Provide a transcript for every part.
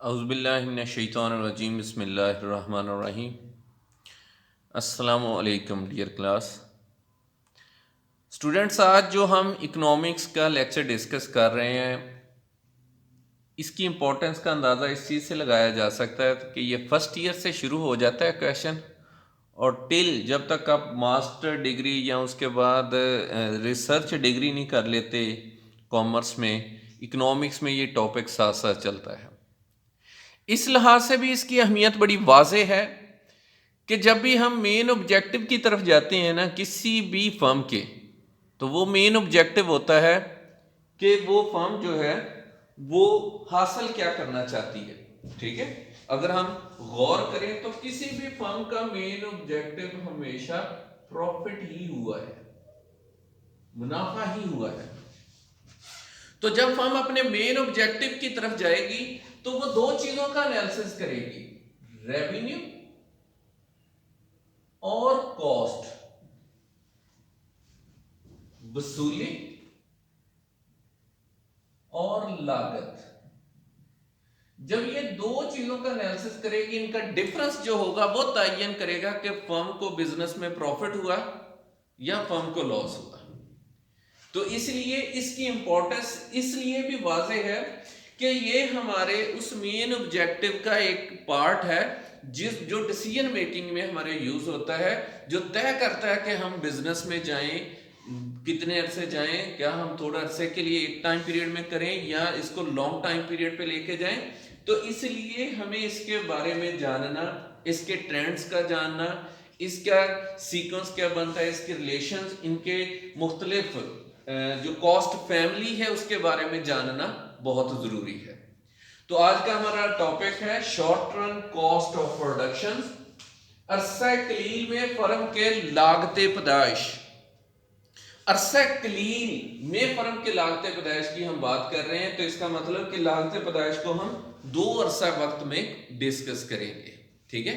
औज़ुबिल्लाहिमिनश्शैतानिर्रजीम बिस्मिल्लाहिर्रहमानिर्रहीम। अस्सलामु अलैकुम डियर क्लास स्टूडेंट्स। आज जो हम इकोनॉमिक्स का लेक्चर डिस्कस कर रहे हैं, इसकी इम्पोर्टेंस का अंदाज़ा इस चीज़ से लगाया जा सकता है कि ये फर्स्ट ईयर से शुरू हो जाता है क्वेश्चन, और टिल जब तक आप मास्टर डिग्री या उसके बाद रिसर्च डिग्री नहीं कर लेते कॉमर्स में, इकोनॉमिक्स में ये टॉपिक साथ साथ चलता है। इस लिहाज से भी इसकी अहमियत बड़ी वाज़े है कि जब भी हम मेन ऑब्जेक्टिव की तरफ जाते हैं ना किसी भी फर्म के, तो वो मेन ऑब्जेक्टिव होता है कि वो फर्म जो है वो हासिल क्या करना चाहती है। ठीक है, अगर हम गौर करें तो किसी भी फर्म का मेन ऑब्जेक्टिव हमेशा प्रॉफिट ही हुआ है, मुनाफा ही हुआ है। तो जब फर्म अपने मेन ऑब्जेक्टिव की तरफ जाएगी तो वो दो चीजों का एनालिसिस करेगी, रेवेन्यू और कॉस्ट, वसूली और लागत। जब ये दो चीजों का एनालिसिस करेगी, इनका डिफरेंस जो होगा वो तयन करेगा कि फर्म को बिजनेस में प्रॉफिट हुआ या फर्म को लॉस हुआ। तो इसलिए इसकी इंपॉर्टेंस इसलिए भी वाजे है कि ये हमारे उस मेन ऑब्जेक्टिव का एक पार्ट है जो डिसीजन मेकिंग में हमारे यूज होता है, जो तय करता है कि हम बिजनेस में जाएं, कितने अरसे जाएं, क्या हम थोड़ा अरसे के लिए एक टाइम पीरियड में करें या इसको लॉन्ग टाइम पीरियड पे लेके जाएं। तो इसलिए हमें इसके बारे में जानना, इसके ट्रेंड्स का जानना, इसका सीक्वेंस क्या बनता है, इसके रिलेशंस, इनके मुख्तलिफ जो कॉस्ट फैमिली है उसके बारे में जानना बहुत जरूरी है। तो आज का हमारा टॉपिक है short run cost of production, अरसा कलील में फर्म के लागते पैदाइश। अरसा कलील में फर्म के लागते पैदाइश की हम बात कर रहे हैं, तो इसका मतलब कि लागते पैदाइश को हम दो अरसा वक्त में डिस्कस करेंगे। ठीक है,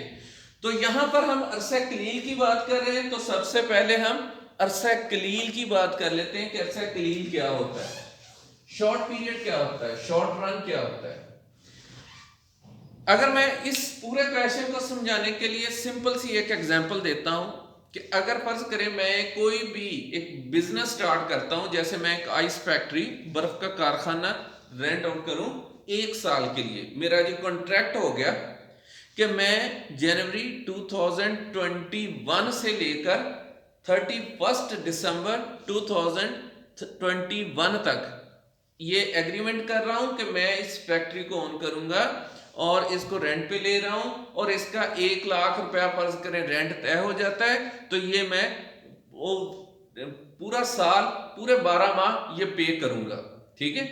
तो यहां पर हम अरसा कलील की बात कर रहे हैं, तो सबसे पहले हम अरसा कलील की बात कर लेते हैं कि अरसा कलील क्या होता है, शॉर्ट पीरियड क्या होता है, शॉर्ट रन क्या होता है। अगर मैं इस पूरे क्वेश्चन को समझाने के लिए सिंपल सी एक एग्जांपल देता हूं कि अगर फर्ज करें मैं कोई भी एक बिजनेस स्टार्ट करता हूं, जैसे मैं एक आइस फैक्ट्री, बर्फ का कारखाना रेंट आउट करूं एक साल के लिए, मेरा जो कॉन्ट्रैक्ट हो गया कि मैं जनवरी 2021 से लेकर 31 दिसंबर 2021 तक ये एग्रीमेंट कर रहा हूं कि मैं इस फैक्ट्री को ऑन करूंगा और इसको रेंट पे ले रहा हूं, और इसका 1 लाख रुपया फर्ज करें रेंट तय हो जाता है, तो ये मैं वो पूरा साल, पूरे 12 माह ये पे करूंगा। ठीक है,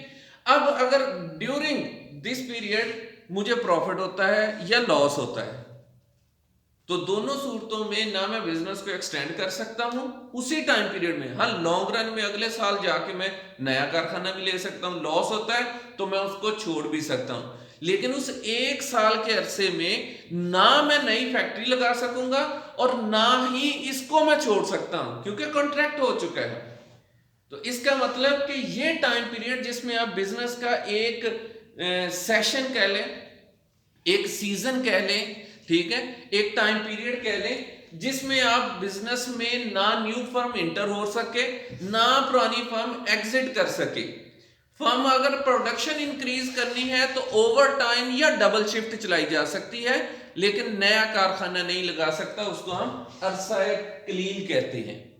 अब अगर ड्यूरिंग दिस पीरियड मुझे प्रॉफिट होता है या लॉस होता है, तो दोनों सूरतों में ना मैं बिजनेस को एक्सटेंड कर सकता हूं उसी टाइम पीरियड में, हाँ लॉन्ग रन में अगले साल जाके मैं नया कारखाना भी ले सकता हूं, लॉस होता है तो मैं उसको छोड़ भी सकता हूं, लेकिन उस एक साल के अरसे में ना मैं नई फैक्ट्री लगा सकूंगा और ना ही इसको मैं छोड़ सकता हूं क्योंकि कॉन्ट्रैक्ट हो चुका है। तो इसका मतलब कि ये टाइम पीरियड जिसमें आप बिजनेस का एक सेशन कह लें, एक सीजन कह लें, ठीक है, एक टाइम पीरियड कह लें, जिसमें आप बिजनेस में ना न्यू फर्म इंटर हो सके ना पुरानी फर्म एग्जिट कर सके। फर्म अगर प्रोडक्शन इंक्रीज करनी है तो ओवर टाइम या डबल शिफ्ट चलाई जा सकती है, लेकिन नया कारखाना नहीं लगा सकता, उसको हम अरसा कलील कहते हैं।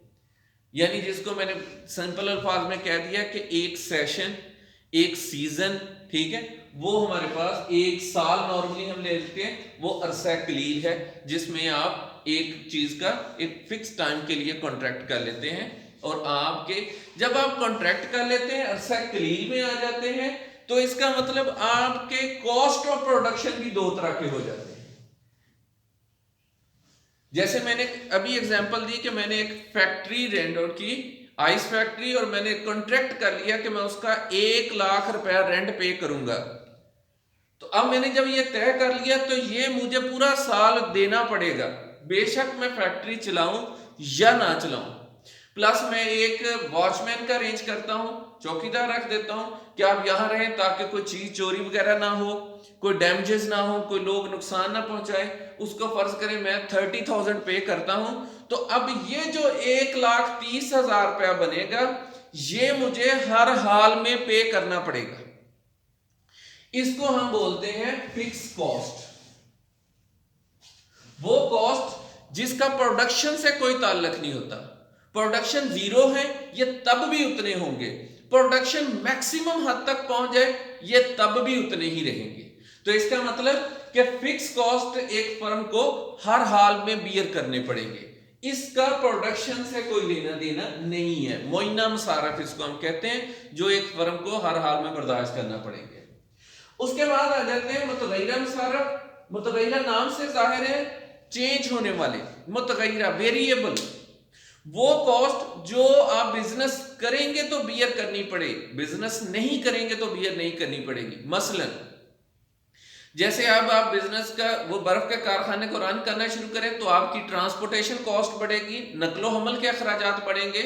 यानी जिसको मैंने सिंपल अल्फाज में कह दिया कि एक सेशन, एक सीजन, ठीक है, वो हमारे पास एक साल नॉर्मली हम ले लेते हैं, वो अरसा कलील है जिसमें आप एक चीज का एक फिक्स टाइम के लिए कॉन्ट्रैक्ट कर लेते हैं, और आपके जब आप कॉन्ट्रैक्ट कर लेते हैं अरसा कलील में आ जाते हैं, तो इसका मतलब आपके कॉस्ट ऑफ प्रोडक्शन भी दो तरह के हो जाते हैं। जैसे मैंने अभी एग्जांपल दी कि मैंने एक फैक्ट्री रेंट आउट की, आइस फैक्ट्री, और मैंने कॉन्ट्रैक्ट कर लिया कि मैं उसका 1 लाख रुपया रेंट पे करूंगा। तो अब मैंने जब ये तय कर लिया तो ये मुझे पूरा साल देना पड़ेगा, बेशक मैं फैक्ट्री चलाऊं या ना चलाऊं। प्लस मैं एक वॉचमैन का अरेंज करता हूं, चौकीदार रख देता हूं कि आप यहां रहें ताकि कोई चीज चोरी वगैरह ना हो, कोई डैमेजेस ना हो, कोई लोग नुकसान ना पहुंचाए। उसको फर्ज करें मैं 30,000 पे करता हूं, तो अब ये जो 1,30,000 रुपया बनेगा ये मुझे हर हाल में पे करना पड़ेगा। इसको हम बोलते हैं फिक्स कॉस्ट। वो कॉस्ट जिसका प्रोडक्शन से कोई ताल्लुक नहीं होता। प्रोडक्शन जीरो है ये तब भी उतने होंगे, प्रोडक्शन मैक्सिमम हद तक पहुंच जाए ये तब भी उतने ही रहेंगे। तो इसका मतलब कि फिक्स कॉस्ट एक फर्म को हर हाल में बियर करने पड़ेंगे, इसका प्रोडक्शन से कोई लेना देना नहीं है। मोइना मुसारफ इसको हम कहते हैं, जो एक फर्म को हर हाल में बर्दाश्त करना पड़ेंगे। उसके बाद आ जाते हैं मुतगैरा मुसारफ। मुतगैरा नाम से जाहिर है चेंज होने वाले, मुतगैरा वेरिएबल, वो कॉस्ट जो आप बिजनेस करेंगे तो बियर करनी पड़े, बिजनेस नहीं करेंगे तो बियर नहीं करनी पड़ेगी। मसलन जैसे अब आप बिजनेस का वो बर्फ के कारखाने को रन करना शुरू करें तो आपकी ट्रांसपोर्टेशन कॉस्ट बढ़ेगी, नकलो हमल के अखराजात बढ़ेंगे,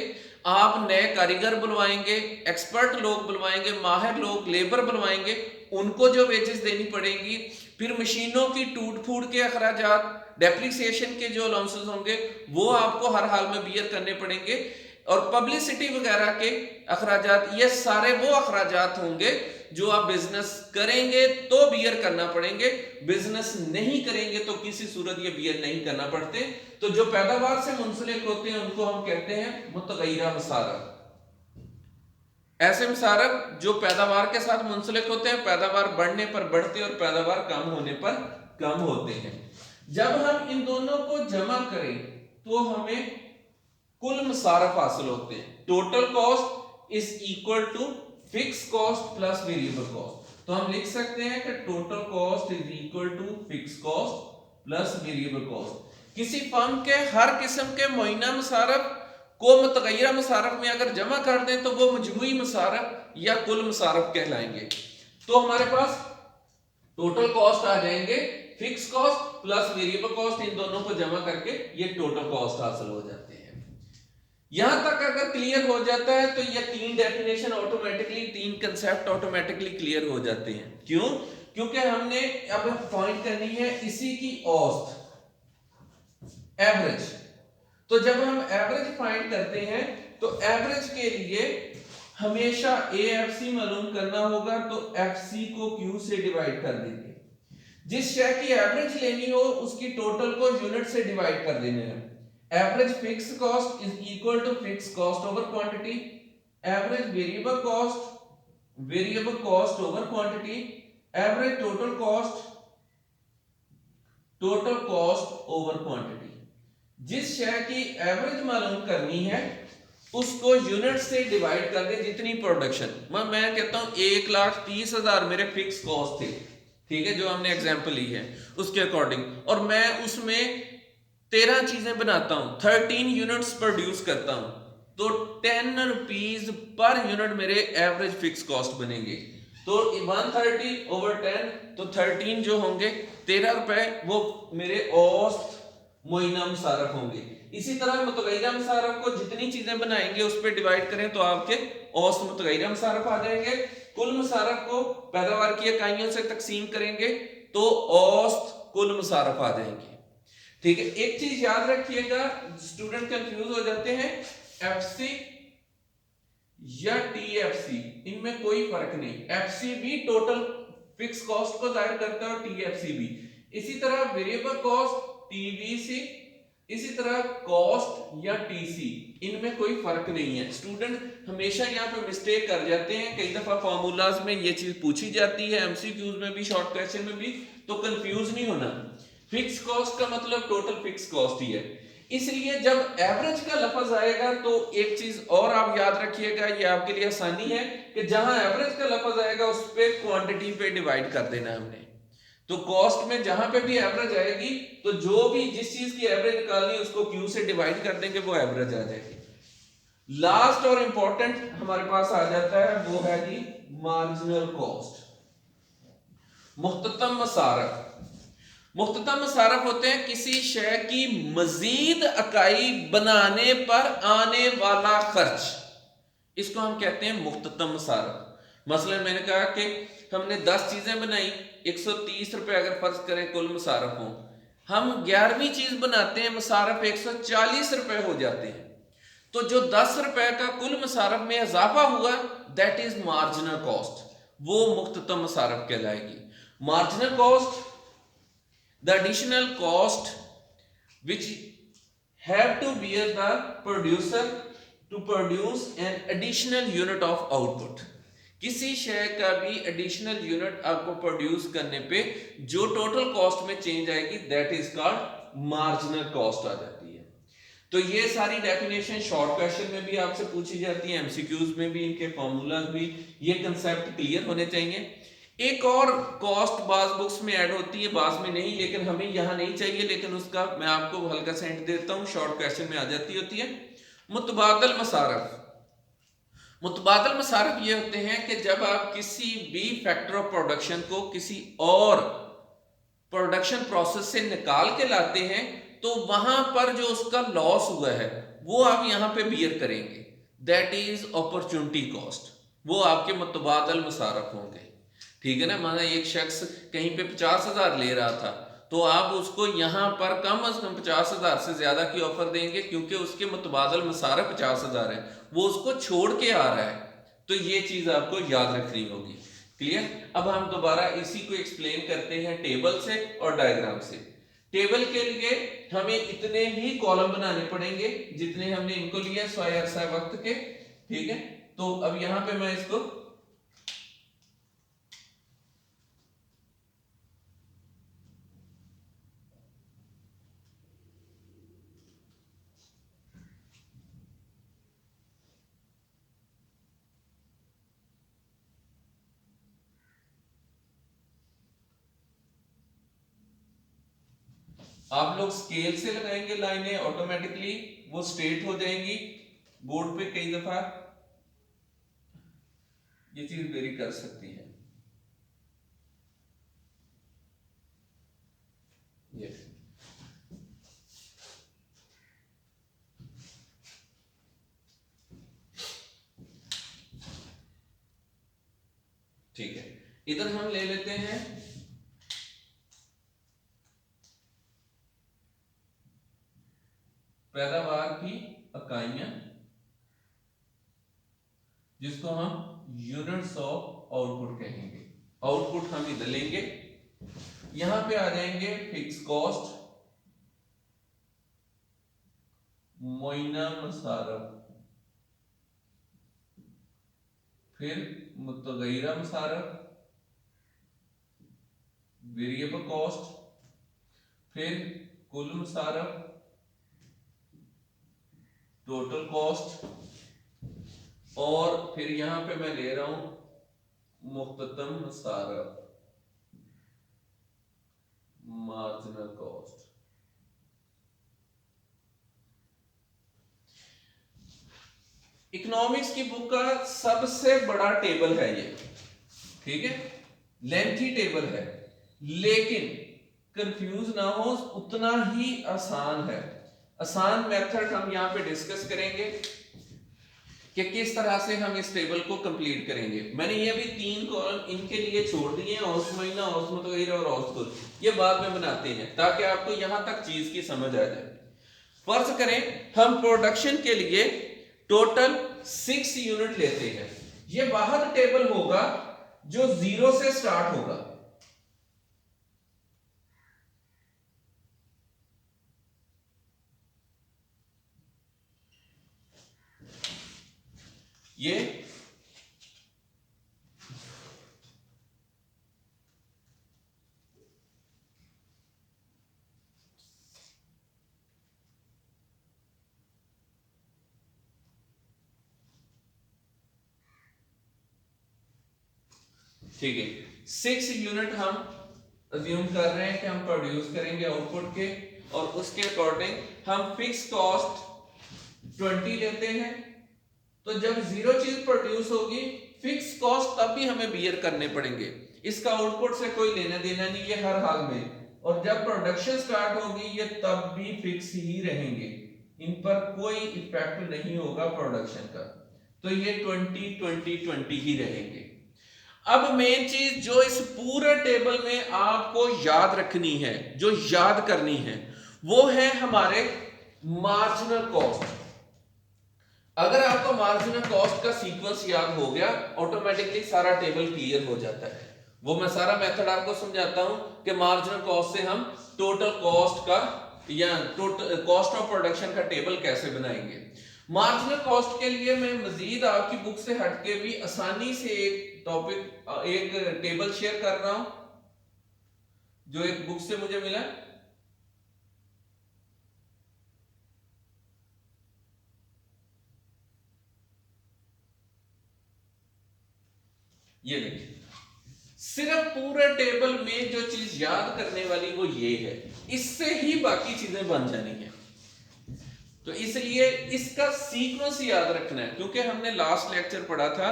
आप नए कारीगर बुलवाएंगे, एक्सपर्ट लोग बुलवाएंगे, माहिर लोग लेबर बुलवाएंगे, उनको जो वेजेस देनी पड़ेगी, फिर मशीनों की टूट फूट के अखराजात, डेप्रिसिएशन के जो अलाउंसेस होंगे वो आपको हर हाल में बियर करने पड़ेंगे, और पब्लिसिटी वगैरह के अखराजात, ये सारे वो अखराजात होंगे जो आप बिजनेस करेंगे तो बियर करना पड़ेंगे, बिजनेस नहीं करेंगे तो किसी सूरत ये बियर नहीं करना पड़ते। तो जो पैदावार से मुंसलिक होते हैं उनको हम कहते हैं मुतगैरा मुसारफ। ऐसे मुसारफ जो पैदावार के साथ मुंसलिक होते हैं, पैदावार बढ़ने पर बढ़ते और पैदावार कम होने पर कम होते हैं। जब हम इन दोनों को जमा करें तो हमें कुल मुसारफ हासिल होते हैं। Total cost is equal to fix cost plus variable cost. तो हम लिख सकते हैं कि total cost is equal to fix cost plus variable cost. किसी फर्म के हर किस्म के मुआयना मुसारफ को मुतगैरा मुसारफ में अगर जमा कर दें तो वो मजमूई मुसारफ या कुल मुसारफ कहलाएंगे। तो हमारे पास टोटल कॉस्ट आ जाएंगे, fix cost plus variable cost, इन दोनों को जमा करके ये टोटल कॉस्ट हासिल हो जाते हैं। यहां तक अगर क्लियर हो जाता है तो ये तीन डेफिनेशन ऑटोमेटिकली, तीन कंसेप्ट ऑटोमेटिकली क्लियर हो जाते हैं। क्यों? क्योंकि हमने अब फाइंड करनी है इसी की औसत, एवरेज। तो जब हम एवरेज फाइंड करते हैं तो एवरेज के लिए हमेशा AFC मालूम करना होगा, तो FC को Q से डिवाइड कर देंगे। जिस शय की एवरेज लेनी हो उसकी टोटल को यूनिट से डिवाइड कर देने हैं। Average fix cost is equal to fix cost over quantity, average variable cost over quantity, average total cost over quantity. जिस शय की एवरेज मालूम करनी है उसको यूनिट से डिवाइड कर दे जितनी प्रोडक्शन। मैं कहता हूं 1,30,000 मेरे फिक्स कॉस्ट थे, ठीक है, जो हमने एग्जांपल ली है उसके अकॉर्डिंग, और मैं उसमें 13 चीजें बनाता हूं, 13 यूनिट्स प्रोड्यूस करता हूं, तो 10 रुपीज पर यूनिट मेरे एवरेज फिक्स कॉस्ट बनेंगे। तो 130 ओवर 10, तो 13 जो होंगे 13 रुपए, वो मेरे औसत मुआयना मुसारफ होंगे। इसी तरह मुतगैरा मुसारफ को जितनी चीजें बनाएंगे उस पर डिवाइड करें तो आपके औसत मुतगैरा मुसारफ आ जाएंगे। कुल मुसारफ को पैदावार की इकाइयों से तकसीम करेंगे तो औसत कुल मुसारफ आ जाएंगे। ठीक है, एक चीज याद रखिएगा, स्टूडेंट कंफ्यूज हो जाते हैं, FC या TFC, इनमें कोई फर्क नहीं। FC भी टोटल फिक्स कॉस्ट को जाहिर करता है और TFC भी। इसी तरह वेरिएबल कॉस्ट TVC, इसी तरह कॉस्ट या TC, इनमें कोई फर्क नहीं है। स्टूडेंट हमेशा यहाँ पे मिस्टेक कर जाते हैं, कई दफा फॉर्मूलाज में ये चीज पूछी जाती है, MCQs में भी, शॉर्ट क्वेश्चन में भी, तो कंफ्यूज नहीं होना। फिक्स कॉस्ट का मतलब टोटल फिक्स कॉस्ट ही है। इसलिए जब एवरेज का लफ्ज आएगा तो एक चीज और आप याद रखिएगा, ये आपके लिए आसानी है कि जहां एवरेज का लफ्ज आएगा उस पे क्वांटिटी पे डिवाइड कर देना हमने। तो कॉस्ट में जहां पे भी एवरेज आएगी तो जो भी जिस चीज की एवरेज निकालनी उसको Q से डिवाइड कर देंगे, वो एवरेज आ जाएगी। लास्ट और इंपॉर्टेंट हमारे पास आ जाता है, वो है जी मार्जिनल कॉस्ट, मुख्ततम मुसारफ। मुख्ततम मसारफ होते हैं किसी शय की मजीद इकाई बनाने पर आने वाला खर्च, इसको हम कहते हैं मुख्ततम मसारफ। मसलन मैंने कहा कि हमने 10 चीजें बनाई, 130 रुपए अगर फर्ज करें कुल मसारफ हो, हम 11वीं चीज बनाते हैं, मसारफ 140 रुपए हो जाते हैं, तो जो 10 रुपए का कुल मसारफ में इजाफा हुआ दैट इज मार्जिनल कॉस्ट, वो मुख्ततम मसारफ कहलाएगी। Marginal cost the additional cost which have to bear the producer to produce an additional unit of output, किसी शय का भी एडिशनल यूनिट आपको प्रोड्यूस करने पे जो टोटल कॉस्ट में चेंज आएगी that is called marginal cost आ जाती है। तो ये सारी डेफिनेशन शॉर्ट क्वेश्चन में भी आपसे पूछी जाती है, एमसीक्यूज में भी, इनके फॉर्मूलाज भी, ये कंसेप्ट क्लियर होने चाहिए। एक और कॉस्ट बाज बुक्स में ऐड होती है, बाज में नहीं, लेकिन हमें यहां नहीं चाहिए, लेकिन उसका मैं आपको हल्का सा हिंट देता हूं, शॉर्ट क्वेश्चन में आ जाती होती है। मुतबादल मसारफ। मुतबादल मसारफ ये होते हैं कि जब आप किसी भी फैक्टर ऑफ प्रोडक्शन को किसी और प्रोडक्शन प्रोसेस से निकाल के लाते हैं तो वहां पर जो उसका लॉस हुआ है वो आप यहां पे बियर करेंगे, दैट इज अपॉर्चुनिटी कॉस्ट, वो आपके मुतबादल मसारफ होंगे। ठीक है ना, माना एक शख्स कहीं पे 50,000 ले रहा था तो आप उसको यहां पर कम अज कम 50,000 से ज्यादा की ऑफर देंगे क्योंकि उसके मुतबादल मसारफ 50,000 है, वो उसको छोड़ के आ रहा है, तो ये चीज आपको याद रखनी होगी। क्लियर। अब हम दोबारा इसी को एक्सप्लेन करते हैं टेबल से और डायग्राम से। टेबल के लिए हमें इतने ही कॉलम बनाने पड़ेंगे जितने हमने इनको लिया स्वाय अरसा वक्त के। ठीक है, तो अब यहां पे मैं इसको आप लोग स्केल से लगाएंगे लाइनें, ऑटोमेटिकली वो स्ट्रेट हो जाएंगी। बोर्ड पे कई दफा ये चीज वेरी कर सकती है। ये ठीक है, इधर हम ले लेते हैं पैदावार की इकाइयां, जिसको हम यूनिट्स ऑफ आउटपुट कहेंगे। आउटपुट हम इधर लेंगे, यहां पे आ जाएंगे फिक्स कॉस्ट, मोइना मसारफ, फिर मुतगैरा मसारफ, वेरिएबल कॉस्ट, फिर कुल मसारफ, टोटल कॉस्ट, और फिर यहां पे मैं ले रहा हूं मुख्ततम मसारफ, मार्जिनल कॉस्ट। इकोनॉमिक्स की बुक का सबसे बड़ा टेबल है ये, ठीक है, लेंथी टेबल है, लेकिन कंफ्यूज ना हो, उतना ही आसान है। आसान मेथड हम यहां पे डिस्कस करेंगे कि किस तरह से हम इस टेबल को कंप्लीट करेंगे। मैंने ये भी 3 कॉलम इनके लिए छोड़ दिए हैं, औसत महीना, औसत मुतगैर और औसत कुल, ये बाद में बनाते हैं ताकि आपको यहां तक चीज की समझ आ जाए। फर्ज करें हम प्रोडक्शन के लिए टोटल 6 यूनिट लेते हैं, ये वाहद टेबल होगा जो 0 से स्टार्ट होगा। ये ठीक है, 6 यूनिट हम अज्यूम कर रहे हैं कि हम प्रोड्यूस करेंगे आउटपुट के, और उसके अकॉर्डिंग हम फिक्स कॉस्ट 20 लेते हैं। तो जब 0 चीज प्रोड्यूस होगी फिक्स कॉस्ट तब भी हमें बियर करने पड़ेंगे, इसका आउटपुट से कोई लेना देना नहीं है हर हाल में, और जब प्रोडक्शन स्टार्ट होगी ये तब भी फिक्स ही रहेंगे, इन पर कोई इफेक्ट नहीं होगा प्रोडक्शन का। तो ये 20-20-20 ही रहेंगे। अब मेन चीज जो इस पूरे टेबल में आपको याद रखनी है, जो याद करनी है, वो है हमारे मार्जिनल कॉस्ट। अगर आपको मार्जिनल कॉस्ट का सीक्वेंस याद हो गया, ऑटोमेटिकली सारा टेबल क्लियर हो जाता है। वो मैं सारा मेथड आपको समझाता हूं कि मार्जिनल कॉस्ट से हम टोटल कॉस्ट का या टोटल कॉस्ट ऑफ प्रोडक्शन का टेबल कैसे बनाएंगे। मार्जिनल कॉस्ट के लिए मैं मजीद आपकी बुक से हटके भी आसानी से एक टॉपिक, एक टेबल शेयर कर रहा हूं जो एक बुक से मुझे मिला। ये देखिए, सिर्फ पूरे टेबल में जो चीज याद करने वाली वो ये है, इससे ही बाकी चीजें बन जानी है। तो इसलिए इसका सीक्वेंस याद रखना है, क्योंकि हमने लास्ट लेक्चर पढ़ा था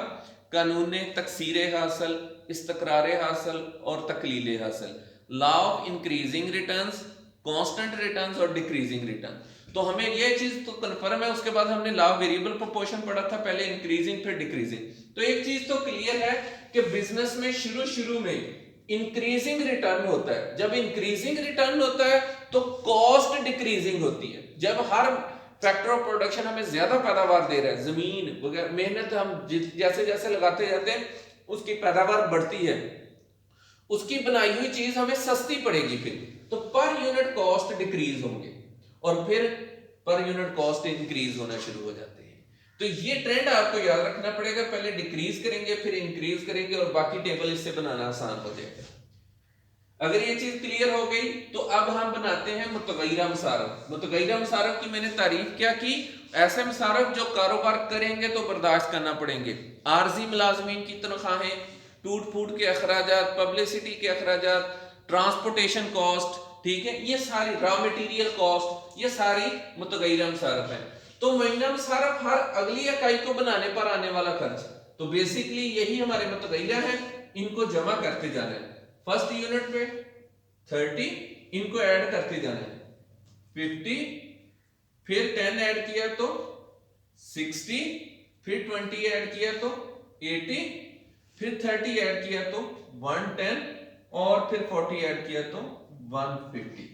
कानून तकसीर हासिल, इस्तकरार हासिल और तकलील हासिल, law of increasing returns, constant returns और डिक्रीजिंग रिटर्न। तो हमें ये चीज तो कंफर्म है। उसके बाद हमने लॉ ऑफ वेरिएबल प्रोपोर्शन पढ़ा था, पहले इंक्रीजिंग फिर डिक्रीजिंग। तो एक चीज तो क्लियर है कि बिजनेस में शुरू में इंक्रीजिंग रिटर्न होता है। जब इंक्रीजिंग रिटर्न होता है तो कॉस्ट डिक्रीजिंग होती है। जब हर फैक्टर ऑफ प्रोडक्शन हमें ज्यादा पैदावार दे रहा है, जमीन वगैरह मेहनत हम जैसे जैसे लगाते जाते हैं उसकी पैदावार बढ़ती है, उसकी बनाई हुई चीज हमें सस्ती पड़ेगी, फिर तो पर यूनिट कॉस्ट डिक्रीज होंगे और फिर पर यूनिट कॉस्ट इंक्रीज होना शुरू हो जाते हैं। तो ये ट्रेंड आपको याद रखना पड़ेगा, पहले डिक्रीज करेंगे फिर इंक्रीज करेंगे और बाकी टेबल इससे बनाना आसान हो जाएगा। अगर ये चीज क्लियर हो गई तो अब हम बनाते हैं मुतगय्यरा मसारफ। मुतगय्यरा मसारफ की मैंने तारीफ क्या की, ऐसे मसारफ जो कारोबार करेंगे तो बर्दाश्त करना पड़ेंगे। आर्जी मुलाजमीन की तनख्वाहें, टूट फूट के अखराजात, पब्लिसिटी के अखराजात, ट्रांसपोर्टेशन कॉस्ट, ठीक है, ये सारी रॉ मटेरियल कॉस्ट, ये सारी मुतगय्यरा मसारफ है। तो महीना मसारफ हर अगली इकाई को बनाने पर आने वाला खर्च। तो बेसिकली यही हमारे मुतगय्यरा है, इनको जमा करते जाना है। फर्स्ट यूनिट पे 30, इनको ऐड करते जाना है 50, फिर 10 ऐड किया तो 60, फिर 20 ऐड किया तो 80, फिर 30 ऐड किया तो 110 और फिर 40 ऐड किया तो 150।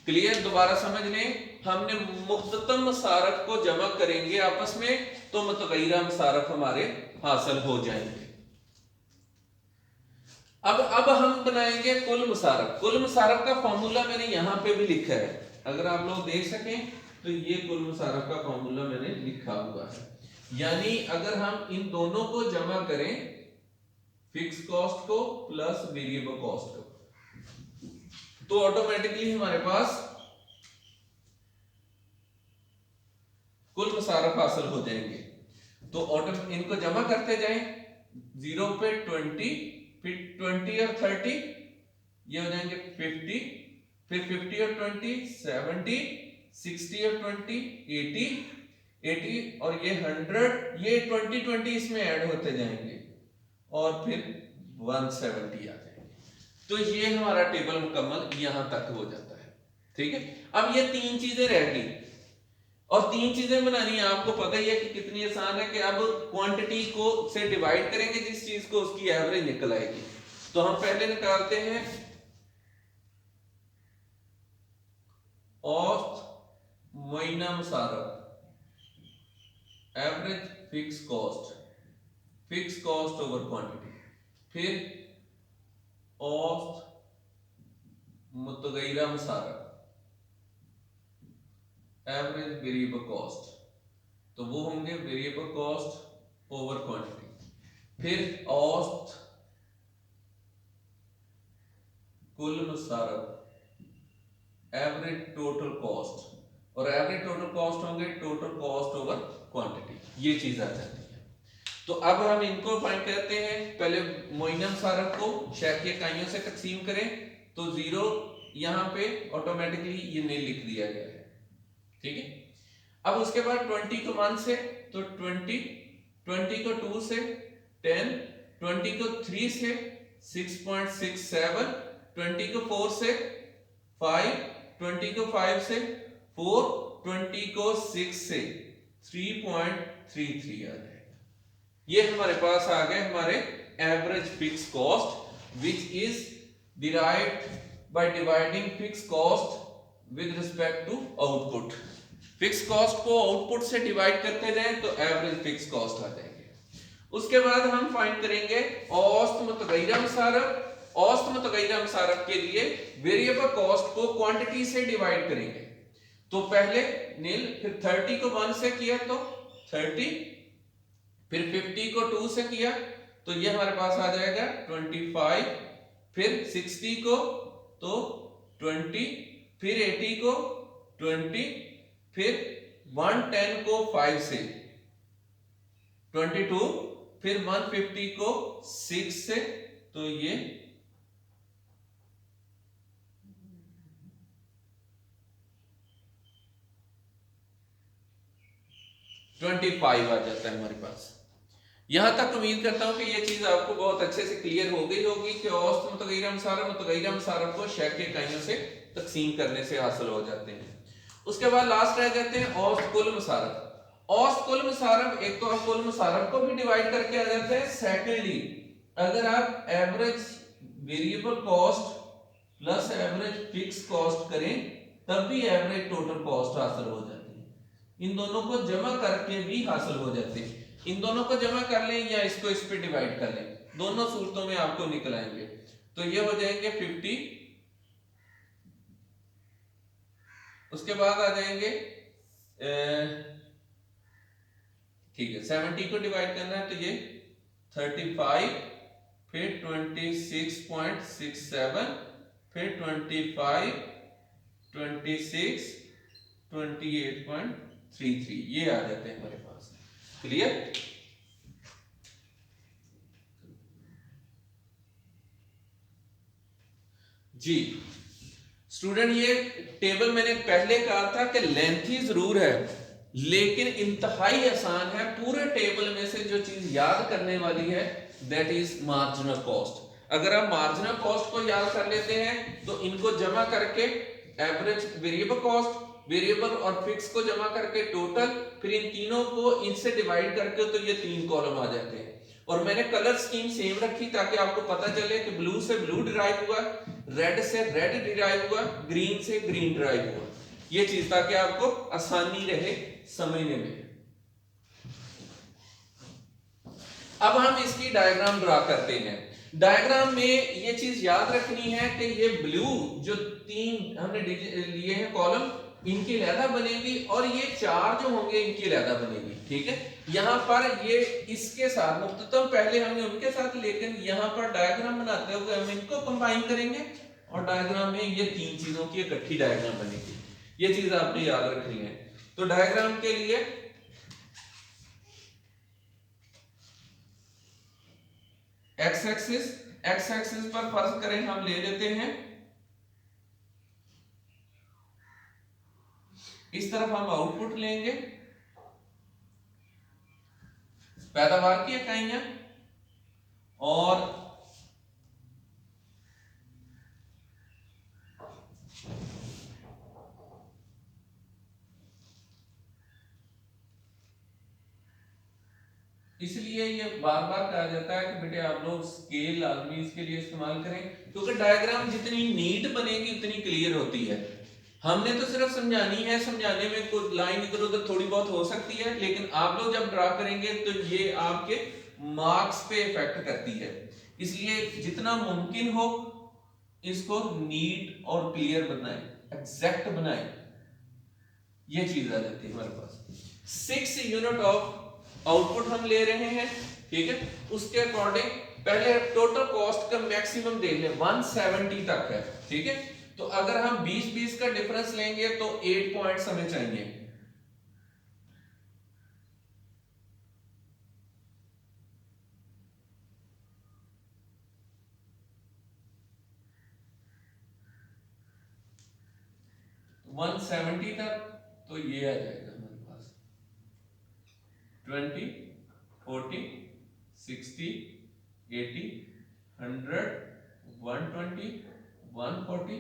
क्लियर? दोबारा समझ लें, हमने मुख्ततम मसारफ को जमा करेंगे आपस में तो मुतगय्यरा मसारफ हमारे हासिल हो जाएंगे। अब हम बनाएंगे कुल मुसारफ। कुल मुसारफ का फॉर्मूला मैंने यहां पे भी लिखा है, अगर आप लोग देख सकें तो ये कुल मुसारफ का फॉर्मूला मैंने लिखा हुआ है। यानी अगर हम इन दोनों को जमा करें, फिक्स कॉस्ट को प्लस वेरिएबल कॉस्ट को, तो ऑटोमेटिकली हमारे पास कुल मुसारफ हासिल हो जाएंगे। तो इनको जमा करते जाएं, 0 पे 20, फिर 20 और 30 ये हो जाएंगे 50, फिर 50 और 20 70, 60 और 20 80, 80 और ये 100, ये 20 इसमें ऐड होते जाएंगे और फिर 170 आ जाएंगे। तो ये हमारा टेबल मुकम्मल यहां तक हो जाता है। ठीक है, अब ये तीन चीजें रह गई और तीन चीजें बनानी है। आपको पता ही है कि कितनी आसान है कि अब क्वांटिटी को से डिवाइड करेंगे जिस चीज को, उसकी एवरेज निकल आएगी। तो हम पहले निकालते हैं औसत महीना मुसारफ, average fix cost over quantity, फिर औसत मुतगय्यरा मुसारफ, एवरेज वेरिएबल कॉस्ट, तो वो होंगे वेरिएबल कॉस्ट ओवर क्वांटिटी, फिर औसत कुल मुसारफ, एवरेज टोटल कॉस्ट, और एवरेज टोटल कॉस्ट होंगे टोटल कॉस्ट ओवर क्वांटिटी। ये चीज आ जाती है। तो अब हम इनको फाइंड करते हैं। पहले महीना मुसारफ को शैकी इकाइयों से तकसीम करें तो 0 यहां पे ऑटोमेटिकली ये नहीं लिख दिया गया है। ठीक है, अब उसके बाद 20 को 1 से तो 20, 20 को 2 से 10, 20 को 3 से 6.67, 20 को 4 से 5, 20 को 5 से 4, 20 को 6 से 3.33 आ जाएगा। ये हमारे पास आ गए हमारे average fix cost which is derived by dividing fix cost with respect to output. Fix cost को आउटपुट से डिवाइड करते जाएं तो एवरेज फिक्स कॉस्ट आ जाएगी। उसके बाद हम फाइंड करेंगे औसत मुतगय्यरा मुसारफ। औसत मुतगय्यरा मुसारफ के लिए वेरिएबल कॉस्ट को क्वांटिटी से डिवाइड करेंगे। तो पहले नील, फिर 30 को 1 से किया तो 30, फिर 50 को 2 से किया तो ये हमारे पास आ जाएगा 25, फिर 60 को तो 20, फिर 80 को 20, फिर 110 को 5 से 22, फिर 150 को 6 से तो ये 25 आ जाता है हमारे पास। यहां तक उम्मीद करता हूं कि ये चीज आपको बहुत अच्छे से क्लियर हो गई होगी कि औसत मुतगय्यरा मुसारफ को शय की इकाइयों से तकसीम करने से हासिल हो जाते हैं। उसके बाद लास्ट रह जाते हैं औसत कुल मुसारफ। औसत कुल मुसारफ, एक तो आप कुल मुसारफ को भी डिवाइड करके आ जाते हैं। सेकेंडली अगर आप average variable cost plus average fix cost करें तब भी एवरेज टोटल कॉस्ट हासिल हो जाती है। इन दोनों को जमा करके भी हासिल हो जाते हैं। इन दोनों को जमा कर लें या इसको इस पे डिवाइड कर लें, दोनों सूरतों में आपको निकल आएंगे। तो ये हो जाएंगे 50, उसके बाद आ जाएंगे ठीक है 70 को डिवाइड करना है तो ये 35, फिर 26.67, फिर 25, 26, 28.33 ये आ जाते हैं हमारे पास। क्लियर? जी स्टूडेंट, ये टेबल मैंने पहले कहा था कि लेंथी जरूर है लेकिन इंतहाई आसान है। पूरे टेबल में से जो चीज याद करने वाली है दैट इज मार्जिनल कॉस्ट। अगर आप मार्जिनल कॉस्ट को याद कर लेते हैं तो इनको जमा करके एवरेज वेरिएबल कॉस्ट, वेरिएबल और फिक्स को जमा करके टोटल, फिर इन तीनों को इनसे डिवाइड करके तो ये 3 कॉलम आ जाते हैं। और मैंने कलर स्कीम सेम रखी ताकि आपको पता चले कि ब्लू से ब्लू डिराइव हुआ, रेड से रेड डिराइव हुआ, ग्रीन से ग्रीन डिराइव हुआ। ये चीज ताकि आपको आसानी रहे समझने में। अब हम इसकी डायग्राम ड्रा करते हैं। डायग्राम में ये चीज याद रखनी है कि ये ब्लू जो 3 हमने लिए हैं कॉलम, इनकी अलहदा बनेगी और ये 4 जो होंगे इनकी अलहदा बनेगी। ठीक है, यहां पर ये इसके साथ मुख्ततम पहले हमने उनके साथ, लेकिन यहां पर डायग्राम बनाते हुए हम इनको कंबाइन करेंगे और डायग्राम में ये 3 चीजों की इकट्ठी डायग्राम बनेगी। ये चीज आपने याद रखनी है। तो डायग्राम के लिए एक्स एक्सिस पर फर्ज करें हम ले लेते हैं, इस तरफ हम आउटपुट लेंगे, पैदावार की इकाइयां, और इसलिए ये बार बार कहा जाता है कि बेटे आप लोग स्केल लाजमी इसके लिए इस्तेमाल करें, क्योंकि डायग्राम जितनी नीट बनेगी उतनी क्लियर होती है। हमने तो सिर्फ समझानी है, समझाने में कोई लाइन इधर उधर थोड़ी बहुत हो सकती है, लेकिन आप लोग जब ड्रा करेंगे तो ये आपके मार्क्स पे इफेक्ट करती है। इसलिए जितना मुमकिन हो इसको नीट और क्लियर बनाएं, एग्जैक्ट बनाएं, ये चीज आ जाती है हमारे पास। 6 यूनिट ऑफ आउटपुट हम ले रहे हैं। ठीक है, उसके अकॉर्डिंग पहले टोटल कॉस्ट का मैक्सिमम देख लें, 170 तक है। ठीक है, तो अगर हम 20-20 का डिफरेंस लेंगे तो 8 पॉइंट्स हमें चाहिए। तो 170 तक तो ये आ जाएगा हमारे पास 20, 40, 60, 80, 100, 120, 140,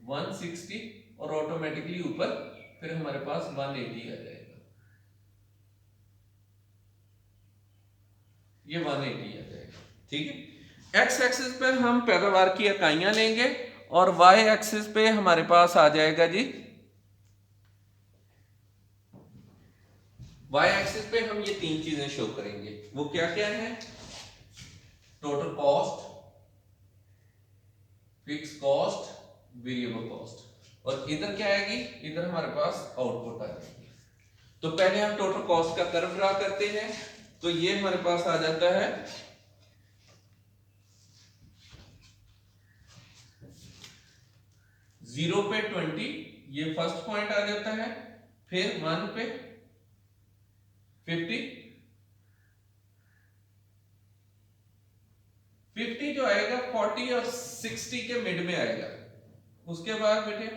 160 और ऑटोमेटिकली ऊपर फिर हमारे पास 180 आ जाएगा, ये 180 आ जाएगा। ठीक है, एक्स एक्सिस पर हम पैदावार की इकाइयां लेंगे और वाई एक्सिस पे हमारे पास आ जाएगा जी, वाई एक्सिस पे हम ये तीन चीजें शो करेंगे। वो क्या क्या है? Total cost, fix cost, variable cost. और इधर क्या आएगी? इधर हमारे पास आउटपुट आ जाएगी। तो पहले हम टोटल कॉस्ट का कर्व ड्रा करते हैं। तो ये हमारे पास आ जाता है 0 पे 20, ये फर्स्ट पॉइंट आ जाता है। फिर 1 पे 50, 50 जो आएगा 40 और 60 के मिड में आएगा। उसके बाद बेटे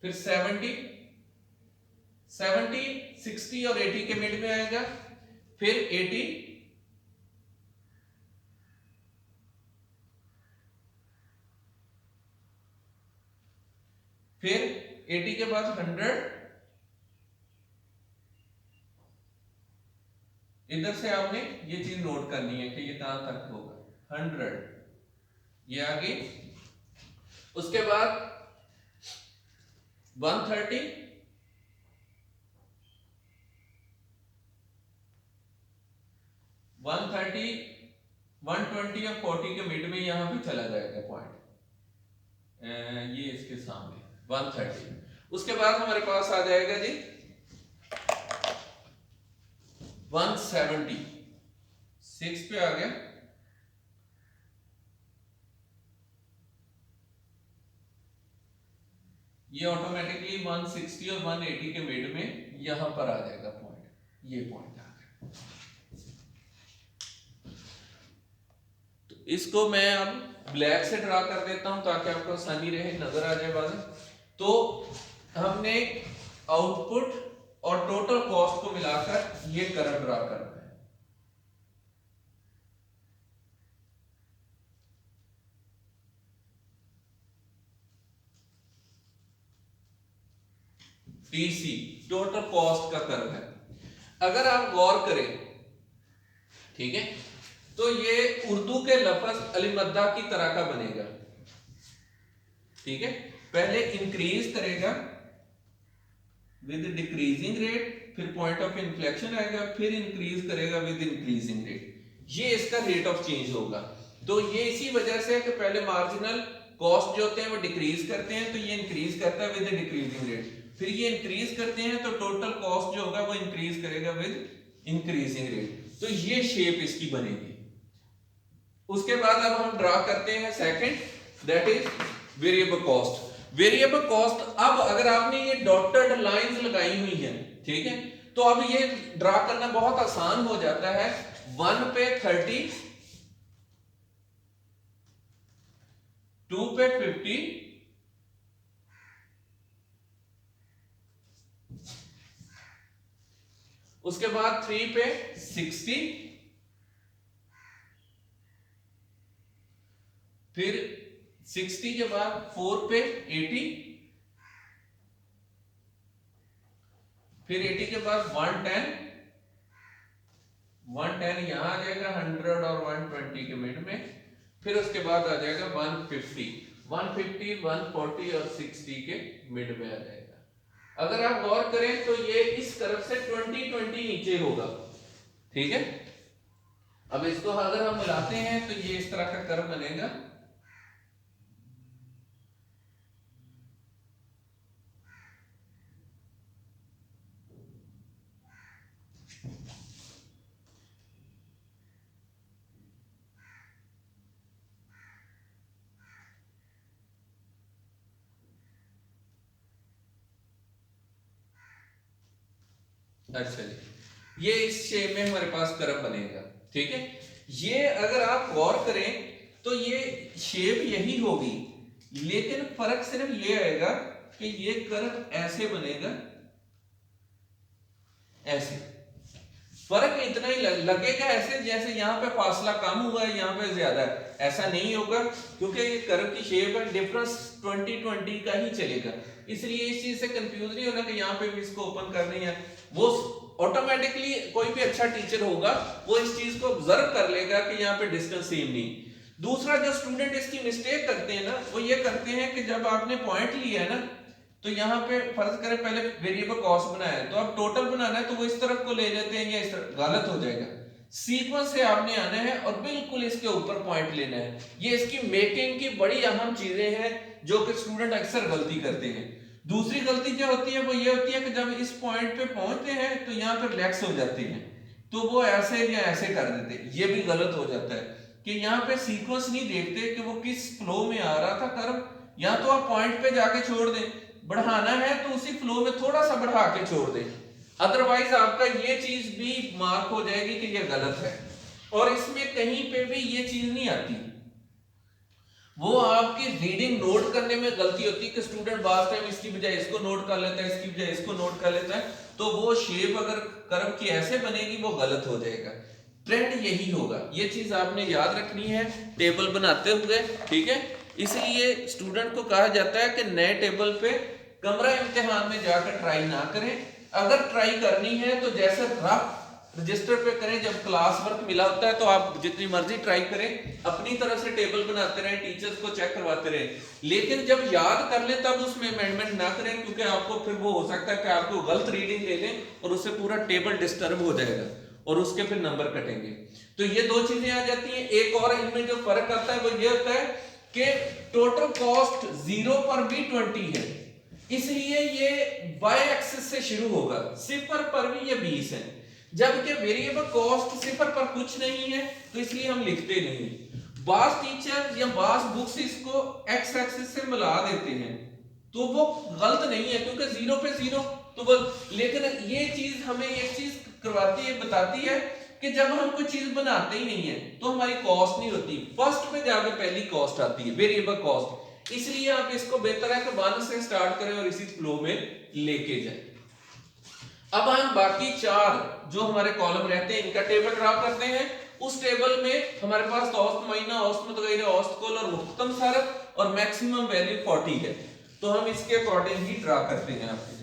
फिर 70, 60 और 80 के मिड में आएगा। फिर 80, फिर 80 के बाद 100, इधर से आपने ये चीज नोट करनी है कि ये कहां तक होगा, 100 ये आगे। उसके बाद 130, 130, 120 और 40 के मिड में यहां पे चला जाएगा पॉइंट, ये इसके सामने 130। उसके बाद हमारे पास आ जाएगा जी 170, 6 पे आ गया। ये ऑटोमेटिकली 160 और 180 के मिड में यहां पर आ जाएगा पॉइंट, ये पॉइंट आ गया। तो इसको मैं अब ब्लैक से ड्रा कर देता हूं ताकि आपको आसानी रहे, नजर आ जाए बात। तो हमने आउटपुट और टोटल कॉस्ट को मिलाकर ये कर्व ड्रा करना है। टीसी टोटल कॉस्ट का कर्व है। अगर आप गौर करें, ठीक है, तो ये उर्दू के लफ्ज अलीमद्दा की तरह का बनेगा। ठीक है, पहले इंक्रीज करेगा विद डिक्रीजिंग रेट, फिर पॉइंट ऑफ इन्फ्लेक्शन आएगा, फिर इंक्रीज करेगा विद इंक्रीजिंग रेट। ये इसका रेट ऑफ चेंज होगा। तो ये इसी वजह से है कि पहले मार्जिनल कॉस्ट जो होते हैं वो डिक्रीज करते हैं, तो ये इंक्रीज करता है विद डिक्रीजिंग रेट। फिर ये इंक्रीज करते हैं तो टोटल कॉस्ट जो होगा वो इंक्रीज करेगा विद इंक्रीजिंग रेट। तो ये शेप इसकी बनेगी। उसके बाद अब हम ड्रा करते हैं second, that is variable cost. Variable cost, अब अगर आपने ये डॉटेड लाइंस लगाई हुई हैं, ठीक है, तो अब ये ड्रा करना बहुत आसान हो जाता है। 1 पे 30, 2 पे 50, उसके बाद 3 पे 60, फिर 60 के बाद 4 पे 80, फिर 80 के बाद 110, 110 यहां आ जाएगा 100 और 120 के मिड में। फिर उसके बाद आ जाएगा 150, 150, 140 और 60 के मिड में आ जाएगा। अगर आप गौर करें तो ये इस तरफ से 20-20 नीचे होगा। ठीक है, अब इसको अगर हम मिलाते हैं तो ये इस तरह का कर्व बनेगा। अच्छा जी, ये इस शेप में हमारे पास कर्व बनेगा। ठीक है, ये अगर आप गौर करें तो ये शेप यही होगी, लेकिन फर्क सिर्फ ये आएगा कि ये कर्व ऐसे बनेगा, ऐसे। फर्क इतना ही लगेगा ऐसे जैसे यहाँ पे फासला कम हुआ है, यहाँ पे ज्यादा है, ऐसा नहीं होगा क्योंकि ये कर्व की शेप है, डिफरेंस 20-20 का ही चलेगा। इसलिए इस चीज से कंफ्यूज नहीं होना कि यहाँ पे भी इसको ओपन करनी है। वो ऑटोमेटिकली कोई भी अच्छा टीचर होगा वो इस चीज को ऑब्जर्व कर लेगा कि यहाँ पे डिस्टेंस सेम नहीं। दूसरा जो स्टूडेंट इसकी मिस्टेक करते हैं ना, वो ये करते हैं कि जब आपने पॉइंट लिया है ना, तो यहाँ पे फर्ज करें पहले वेरिएबल कॉस्ट बनाया है, तो अब टोटल बनाना है तो वो इस तरफ को ले लेते हैं, या इस तरफ, गलत हो जाएगा। सीक्वेंस से आपने आना है और बिल्कुल इसके ऊपर पॉइंट लेना है। ये इसकी मेकिंग की बड़ी अहम चीजें हैं जो कि स्टूडेंट अक्सर गलती करते हैं। दूसरी गलती जो होती है वो ये होती है कि जब इस पॉइंट पे पहुंचते हैं तो यहाँ पर रिलैक्स हो जाती है, तो वो ऐसे या ऐसे कर देते, ये भी गलत हो जाता है कि यहाँ पे सीक्वेंस नहीं देखते कि वो किस फ्लो में आ रहा था कर्व। या तो आप पॉइंट पे जाके छोड़ दें, बढ़ाना है तो उसी फ्लो में थोड़ा सा बढ़ा के छोड़ दें, अदरवाइज आपका ये चीज भी मार्क हो जाएगी कि ये गलत है। और इसमें कहीं पे भी ये चीज नहीं आती, वो आपकी रीडिंग नोट करने में गलती होती है कि स्टूडेंट बार टाइम इसकी बजाय इसको नोट कर लेता है, इसकी बजाय इसको नोट कर लेता है, तो वो शेप अगर कर्व की ऐसे बनेगी वो गलत हो जाएगा। ट्रेंड यही होगा, ये चीज आपने याद रखनी है टेबल बनाते हुए, ठीक है। इसलिए स्टूडेंट को कहा जाता है कि नए टेबल पे कमरा इम्तिहान में जाकर ट्राई ना करें। अगर ट्राई करनी है तो जैसे रफ रजिस्टर पे करें, जब क्लास वर्क मिला होता है तो आप जितनी मर्जी ट्राई करें, अपनी तरफ से टेबल बनाते रहें, टीचर्स को चेक करवाते रहें, लेकिन जब याद कर लें तब उसमें अमेंडमेंट ना करें, क्योंकि आपको फिर वो हो सकता है कि आपको गलत रीडिंग ले लें और उससे पूरा टेबल डिस्टर्ब हो जाएगा और उसके फिर नंबर कटेंगे। तो ये दो चीजें आ जाती हैं। एक और इनमें जो फर्क आता है वो ये होता है कि टोटल कॉस्ट 0 पर भी 20 है, इसलिए ये y एक्सिस से शुरू होगा, सिफर पर भी ये 20 है, जबकि वेरिएबल कॉस्ट सिफर पर कुछ नहीं है, तो इसलिए हम लिखते नहीं। बास टीचर या बास बुक्स इसको x एक्सिस से मिला देते हैं, तो वो गलत नहीं है क्योंकि 0 पे 0 तो वो, लेकिन ये चीज हमें एक चीज करवाती है, बताती है कि जब हम कोई चीज बनाते ही नहीं है तो हमारी कॉस्ट नहीं होती, फर्स्ट पे जाकर पहली कॉस्ट आती है वेरिएबल कॉस्ट। इसलिए आप इसको बेहतर है कि 1 से स्टार्ट करें और इसी फ्लो में लेके जाएं। अब हम बाकी 4 जो हमारे कॉलम रहते हैं इनका टेबल ड्रा करते हैं। उस टेबल में हमारे पास औसत महीना, औसत मुतगैर, औसत कुल और मुख्तम सरफ और मैक्सिमम वैल्यू 40 है, तो हम इसके अकॉर्डिंग ही ड्रा करते हैं आपकी टेबल।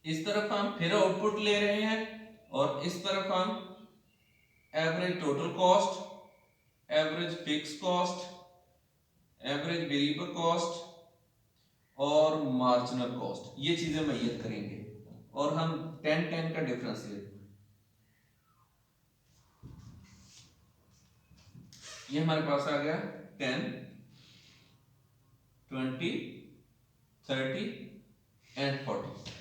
इस तरफ हम फिर आउटपुट ले रहे हैं और इस तरफ हम average total cost, average fix cost, average variable cost और मार्जिनल कॉस्ट, ये चीजें मुहैया करेंगे और हम 10-10 का डिफरेंस लेते हैं। ये हमारे पास आ गया 10, 20, 30 एंड 40,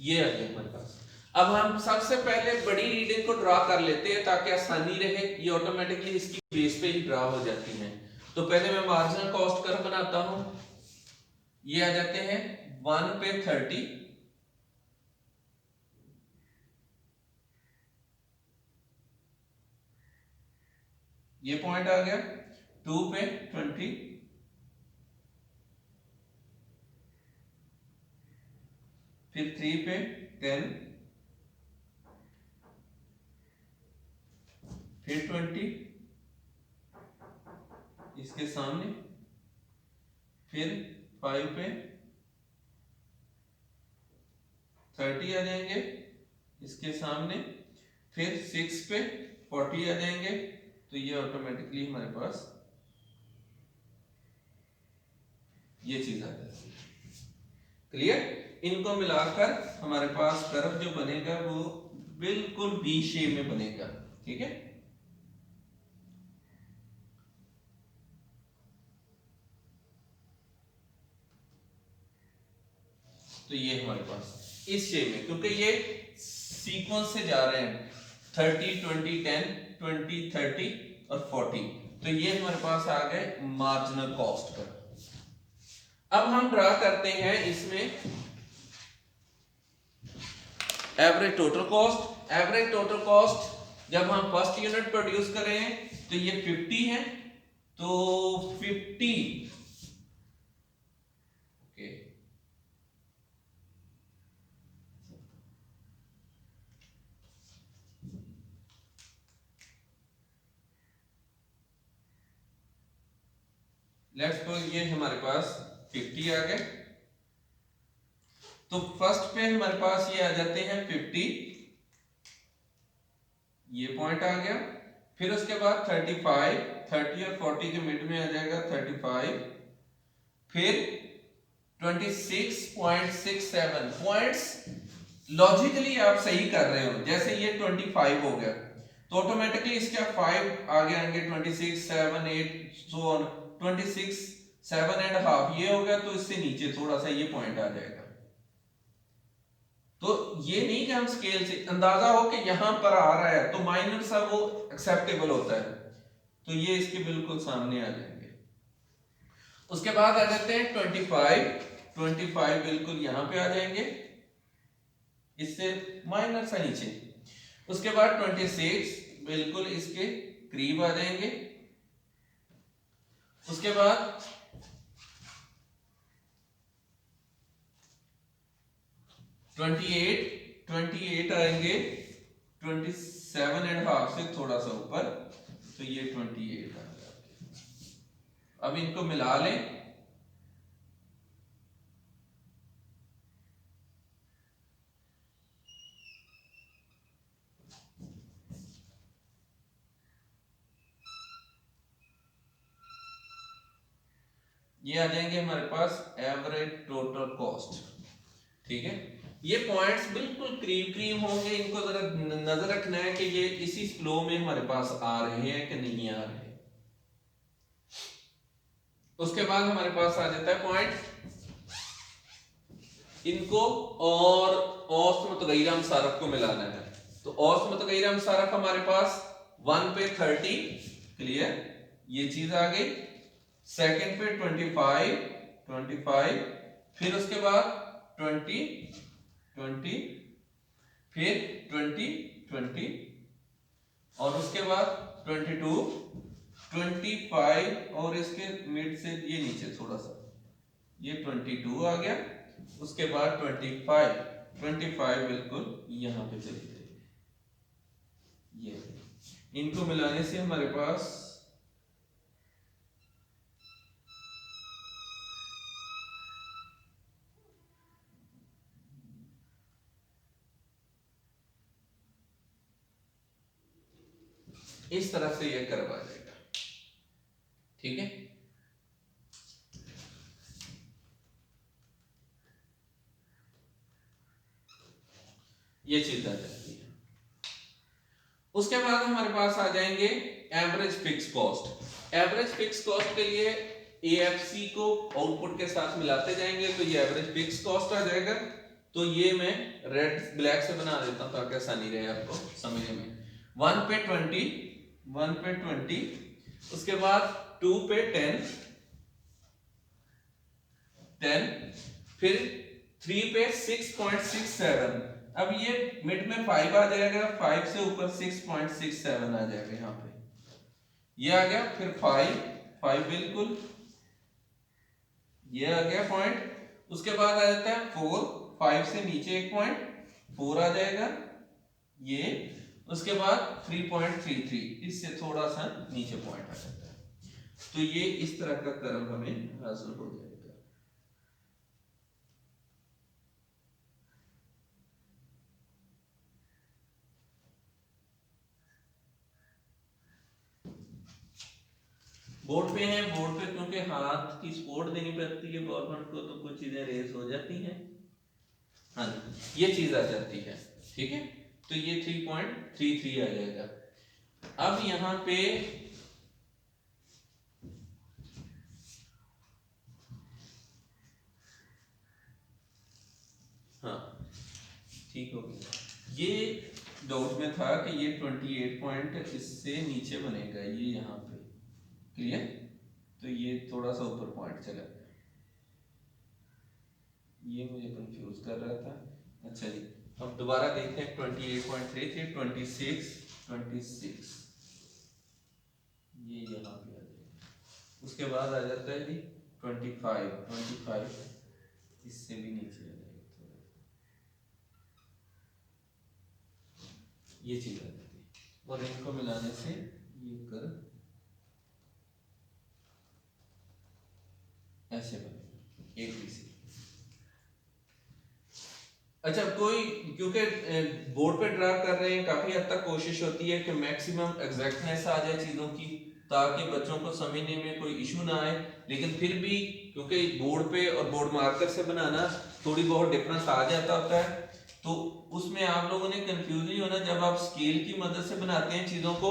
ये आ गया हमारे पास। अब हम सबसे पहले बड़ी रीडिंग को ड्रा कर लेते हैं ताकि आसानी रहे, ये ऑटोमेटिकली इसकी बेस पे ही ड्रा हो जाती है। तो पहले मैं मार्जिनल कॉस्ट कर्व बनाता हूं, ये आ जाते हैं 1 पे 30, ये पॉइंट आ गया, 2 पे 20, फिर 3 पे 10, फिर 20 इसके सामने, फिर 5 पे 30 आ जाएंगे इसके सामने, फिर 6 पे 40 आ जाएंगे, तो ये ऑटोमेटिकली हमारे पास ये चीज आ जाती है। क्लियर? इनको मिलाकर हमारे पास कर्व जो बनेगा वो बिल्कुल वी शेप में बनेगा, ठीक है। तो ये हमारे पास इस शेप में, क्योंकि ये सीक्वेंस से जा रहे हैं 30 20 10 20 30 और 40, तो ये हमारे पास आ गए मार्जिनल कॉस्ट पर। अब हम ड्रा करते हैं इसमें average total cost. Average total cost जब हम फर्स्ट यूनिट प्रोड्यूस कर रहे हैं तो ये 50 है, तो 50 ओके लेट्स सपोज ये हमारे पास 50 आ गए, तो फर्स्ट पे हमारे पास ये आ जाते हैं 50, ये पॉइंट आ गया। फिर उसके बाद 35, 30 और 40 के मिड में आ जाएगा 35, फिर 26.67 पॉइंट्स। लॉजिकली आप सही कर रहे हो, जैसे ये 25 हो गया तो ऑटोमेटिकली इसका 5 आगे आएंगे, 26 7 8 सो ऑन, 26 7 एंड हाफ ये हो गया, तो इससे नीचे थोड़ा सा ये पॉइंट आ जाएगा। तो ये नहीं कि हम स्केल से अंदाजा हो कि यहां पर आ रहा है तो माइनर सा वो एक्सेप्टेबल होता है, तो ये इसके बिल्कुल सामने आ जाएंगे। उसके बाद आ जाते हैं 25 बिल्कुल यहां पे आ जाएंगे, इससे माइनर सा नीचे। उसके बाद 26 बिल्कुल इसके करीब आ जाएंगे। उसके बाद 28 आएंगे 27 एंड हाफ से थोड़ा सा ऊपर, तो ये 28 आ गया। अब इनको मिला लें, ये आ जाएंगे हमारे पास एवरेज टोटल कॉस्ट। ठीक है, ये पॉइंट्स बिल्कुल करीब होंगे, इनको जरा नजर रखना है कि ये इसी फ्लो में हमारे पास आ रहे हैं कि नहीं आ रहे। उसके बाद हमारे पास आ जाता है पॉइंट, इनको और औसत मुतगय्यरा मुसारफ को मिलाना है। तो औसत मुतगय्यरा मुसारफ हमारे पास 1 पे 30 क्लियर, ये चीज आ गई। सेकंड पे 25, फिर उसके बाद 20, फिर 20 और उसके बाद 22, 25 और इसके मिड से ये नीचे थोड़ा सा ये 22 आ गया। उसके बाद 25 बिल्कुल यहां पे चली जाएगी। ये इनको मिलाने से हमारे पास इस तरह से ये करवा देगा। ठीक है, ये चीज आ जाती है। उसके बाद हमारे पास आ जाएंगे average fix cost. Average fix cost के लिए एएफसी को आउटपुट के साथ मिलाते जाएंगे, तो ये एवरेज फिक्स कॉस्ट आ जाएगा। तो ये मैं रेड ब्लैक से बना देता हूं ताकि आसानी रहे आपको समझने में। 1 पे 20, उसके बाद 2 पे 10, फिर 3 पे 6.67। अब ये मिड में 5 आ जाएगा, 5 से ऊपर 6.67 आ जाएगा, यहां पे ये आ गया। फिर 5 बिल्कुल ये आ गया पॉइंट। उसके बाद आ जाता है 4, 5 से नीचे एक पॉइंट 4 आ जाएगा ये। उसके बाद 3.33, इससे थोड़ा सा नीचे पॉइंट आ जाता है। तो ये इस तरह का कर्व हमें हासिल हो जाएगा। बोर्ड पे है, बोर्ड पे क्योंकि हाथ की सपोर्ट देनी पड़ती है गवर्नमेंट को, तो कुछ चीजें रेस हो जाती हैं। हाँ ये चीज आ जाती है। ठीक है, तो ये 3.33 आ जाएगा। अब यहां पे ठीक हो गया। ये डाउट में था कि ये 28 पॉइंट इससे नीचे बनेगा, ये यहाँ पे क्लियर, तो ये थोड़ा सा ऊपर पॉइंट चला गया, ये मुझे कंफ्यूज कर रहा था। अच्छा जी, अब दोबारा देखते हैं 28.33, 26, ये यहाँ पे आ जाएगा। उसके बाद आ जाता है जी 25, इससे भी नीचे आ जाएगा थोड़ा, ये चीज आ जाती है, और इनको मिलाने से ये कर ऐसे बनेगा ABC। अच्छा, कोई क्योंकि बोर्ड पे ड्रा कर रहे हैं, काफी हद तक कोशिश होती है कि मैक्सिमम एग्जैक्टनेस आ जाए चीजों की, ताकि बच्चों को समझने में कोई इशू ना आए। लेकिन फिर भी क्योंकि बोर्ड पे और बोर्ड मार्कर से बनाना थोड़ी बहुत डिफरेंस आ जाता होता है, तो उसमें आप लोगों ने कंफ्यूज नहीं होना। जब आप स्केल की मदद से बनाते हैं चीजों को,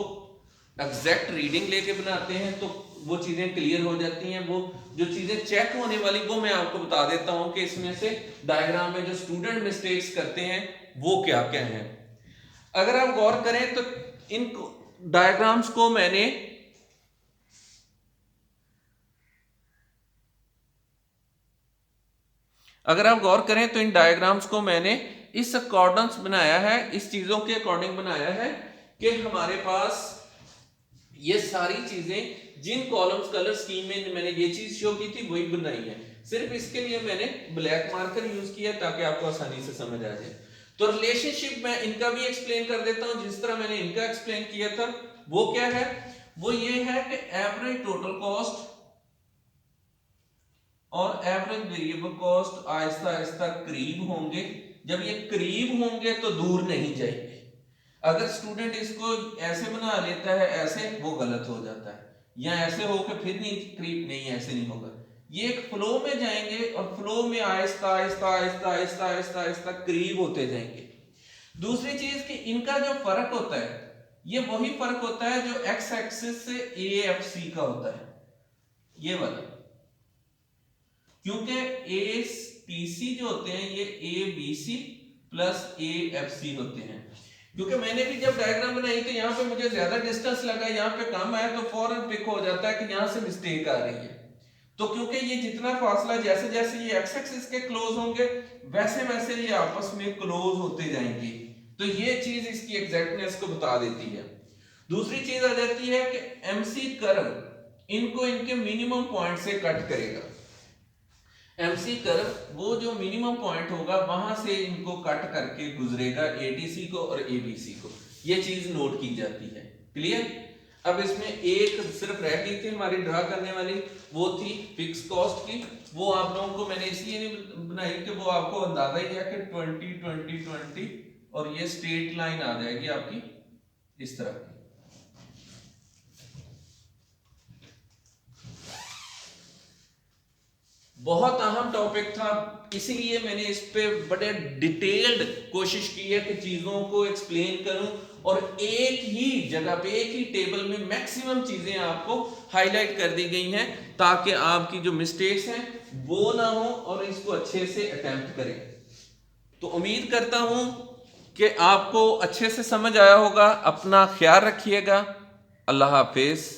एग्जैक्ट रीडिंग लेके बनाते हैं, तो वो चीजें क्लियर हो जाती हैं। वो जो चीजें चेक होने वाली वो मैं आपको बता देता हूं कि इसमें से डायग्राम में जो स्टूडेंट मिस्टेक्स करते हैं वो क्या क्या हैं। अगर आप गौर करें तो इन डायग्राम्स को मैंने इन डायग्राम्स को मैंने इस अकॉर्डेंस बनाया है, इस चीजों के अकॉर्डिंग बनाया है कि हमारे पास ये सारी चीजें जिन कॉलम्स कलर स्कीम में मैंने ये चीज शो की थी वही बनाई है। सिर्फ इसके लिए मैंने ब्लैक मार्कर यूज किया ताकि आपको आसानी से समझ आ जाए। तो रिलेशनशिप मैं इनका भी एक्सप्लेन कर देता हूं, जिस तरह मैंने इनका एक्सप्लेन किया था। वो क्या है? वो ये है कि एवरेज टोटल कॉस्ट और average variable cost Aahista Aahista करीब होंगे। जब ये करीब होंगे तो दूर नहीं जाएंगे। अगर स्टूडेंट इसको ऐसे बना लेता है, ऐसे, वो गलत हो जाता है, या ऐसे होकर फिर नहीं करीब, नहीं ऐसे नहीं होगा। ये एक फ्लो में जाएंगे और फ्लो में आहिस्ता आहिस्ता आहिस्ता आहिस्ता आहिस्ता आहिस्ता करीब होते जाएंगे। दूसरी चीज कि इनका जो फर्क होता है, ये वही फर्क होता है जो एक्स एक्सिस से AFC का होता है, ये वाला। क्योंकि ACC जो होते हैं ये ABC प्लस AFC होते हैं। क्योंकि मैंने भी जब डायग्राम बनाई तो यहाँ पे मुझे ज्यादा डिस्टेंस लगा, यहाँ पे कम आया, तो फौरन पिक हो जाता है कि यहाँ से मिस्टेक आ रही है। तो क्योंकि ये जितना फासला, जैसे जैसे ये एक्स एक्सिस के क्लोज होंगे वैसे वैसे ये आपस में क्लोज होते जाएंगे, तो ये चीज इसकी एग्जैक्टनेस को बता देती है। दूसरी चीज आ जाती है कि MC कर्व इनको इनके मिनिमम पॉइंट से कट करेगा। MC कर्व वो जो मिनिमम पॉइंट होगा वहां से इनको कट करके गुजरेगा, ATC को और ABC को। ये चीज नोट की जाती है, क्लियर। अब इसमें एक सिर्फ रह गई थी हमारी ड्रा करने वाली, वो थी फिक्स कॉस्ट की। वो आप लोगों को मैंने इसलिए नहीं बनाई कि वो आपको अंदाजा ही है कि 20 20 20 और ये स्ट्रेट लाइन आ जाएगी आपकी इस तरह की। बहुत अहम टॉपिक था, इसीलिए मैंने इस पे बड़े डिटेल्ड कोशिश की है कि चीजों को एक्सप्लेन करूं और एक ही जगह पे, एक ही टेबल में मैक्सिमम चीजें आपको हाईलाइट कर दी गई हैं, ताकि आपकी जो मिस्टेक्स हैं वो ना हो और इसको अच्छे से अटेम्प्ट करें। तो उम्मीद करता हूं कि आपको अच्छे से समझ आया होगा। अपना ख्याल रखिएगा। अल्लाह हाफिज।